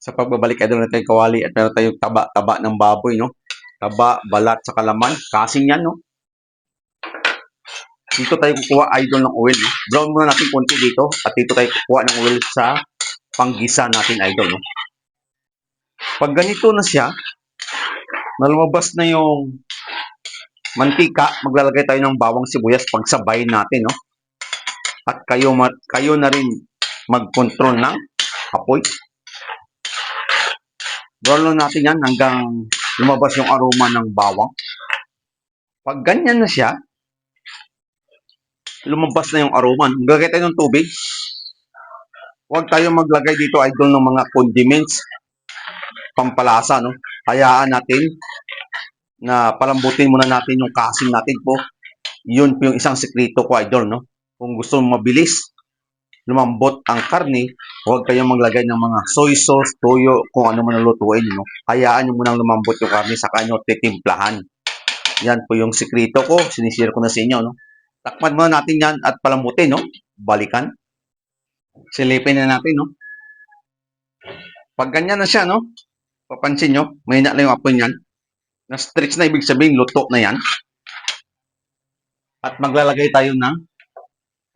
Sa pagbabalik idol natin kay kawali at meron tayong taba ng baboy, no? Taba, balat, sa kalaman. Kasing yan, no? Dito tayo kukuha idol ng oil, no? Brown muna natin konti dito at dito tayo kukuha ng oil sa panggisa natin idol, no? Pag ganito na siya, nalumabas na yung mantika, maglalagay tayo ng bawang sibuyas pagsabay natin, no? At kayo na rin mag-control ng apoy. Brown lang natin yan hanggang lumabas yung aroma ng bawang. Pag ganyan na siya, lumabas na yung aroma, maglagay tayo ng tubig. Huwag tayo maglagay dito idol ng mga condiments, pampalasa, no? Hayaan natin na palambutin muna natin yung kasing natin po. Yun po yung isang sekreto ko idol, no? Kung gusto mong mabilis lumambot ang karne, huwag kayong maglagay ng mga soy sauce, toyo, kung ano man lutuin, no? Hayaan nyo munang lumambot yung karne, saka nyo titimplahan. Yan po yung sekreto ko, sinishare ko na sa inyo, no? Takpan muna natin yan at palambutin, no? Balikan. Silipin na natin, no? Pag ganyan na siya, no? Papansin nyo, mahina lang yung apoy niyan. Na-stretch na, ibig sabihin, luto na yan. At maglalagay tayo ng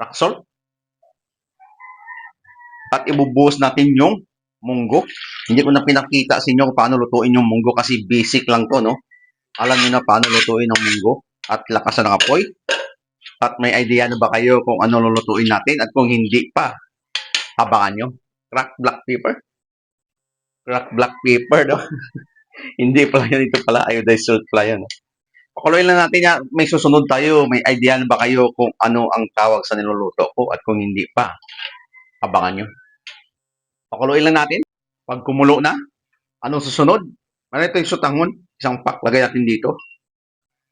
rock salt. At ibubuhos natin yung munggo. Hindi ko na pinakita sa inyo kung paano lutuin yung munggo kasi basic lang to, no? Alam niyo na paano lutuin ang munggo at lakasan ng apoy. At may idea na ba kayo kung ano lulutuin natin? At kung hindi pa, abangan nyo. Cracked black pepper. Cracked black pepper, no? Hindi pala yan. Ito pala. Iodized salt pala yan. Pakuluin lang natin yan. May susunod tayo. May idea na ba kayo kung ano ang tawag sa niluluto ko? At kung hindi pa, abangan nyo. Pakuluin lang natin. Pag kumulo na, anong susunod? Ito yung sutangon. Isang pack. Lagay natin dito.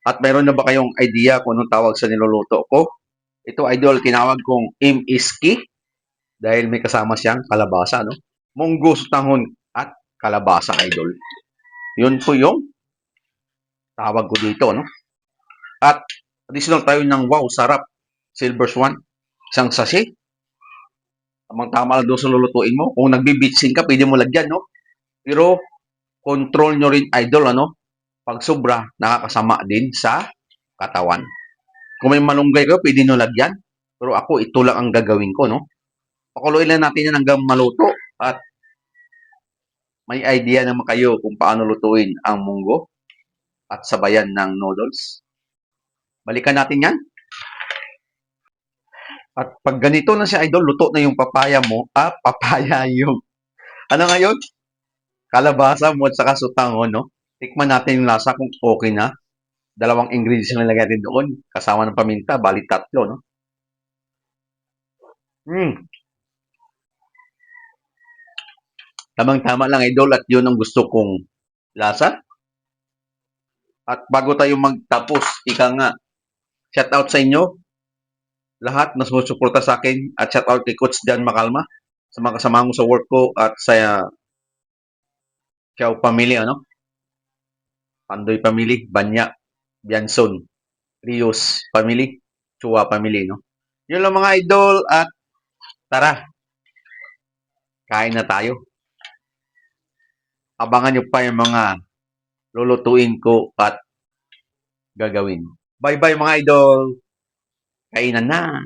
At mayroon na ba kayong idea kung anong tawag sa niluluto ko? Ito, idol, tinawag kong imiski dahil may kasama siyang kalabasa, no? Munggo, sutanghon, at kalabasa, idol. Yun po yung tawag ko dito, no? At additional tayo ng wow, sarap. Silver Swan. Isang sachet. Tamang-tama lang doon sa lulutuin mo. Kung nagbibitsin ka, pwede mo lagyan, no? Pero, control nyo rin, idol, ano? Pag sobra, nakakasama din sa katawan. Kung may malunggay ka, pwede nyo lagyan. Pero ako, ito lang ang gagawin ko, no? Pakuluin lang natin yan hanggang maluto. At may idea naman kayo kung paano lutuin ang munggo at sabayan ng noodles. Balikan natin yan. At pag ganito na siya, idol, luto na yung papaya mo. Papaya yung, ano ngayon? Kalabasa mo at saka sutanghon, no? Tikman natin yung lasa kung okay na. Dalawang ingredients na nilagay natin doon. Kasama ng paminta, bali 3, no? Tamang-tama lang, idol, at yun ang gusto kong lasa. At bago tayo magtapos, ika nga, shout out sa inyo, lahat na sumusuporta sa akin, at shout out kay Coach Dan Makalma, sa mga kasama ko sa work ko, at sa Chow family, ano? Pandoy family, Banya, Bianson, Rios family, Chua family, no? Yun lang mga idol, at tara, kain na tayo. Abangan nyo pa yung mga lulutuin ko at gagawin. Bye-bye mga idol. Kainan na.